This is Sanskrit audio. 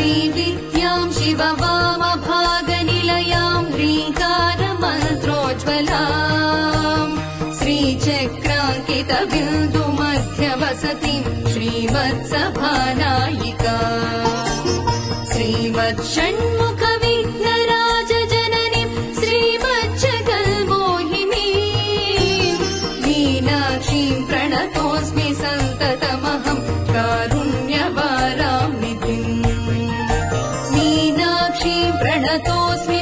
श्रीविद्यां शिववामभागनिलयां ह्रीङ्कारमन्त्रोज्ज्वलाम् श्रीचक्राङ्कितबिन्दुमध्यवसतिं श्रीवत्सभानायिका श्रीमत्षण्मुखविघ्नराजजननीं श्रीमज्जगन्मोहिनीं मीनाक्षीं प्रणतोऽस्मि सन्ततमहं कारुण्यवारां निधिम् मीनाक्षीं प्रणतोऽस्मि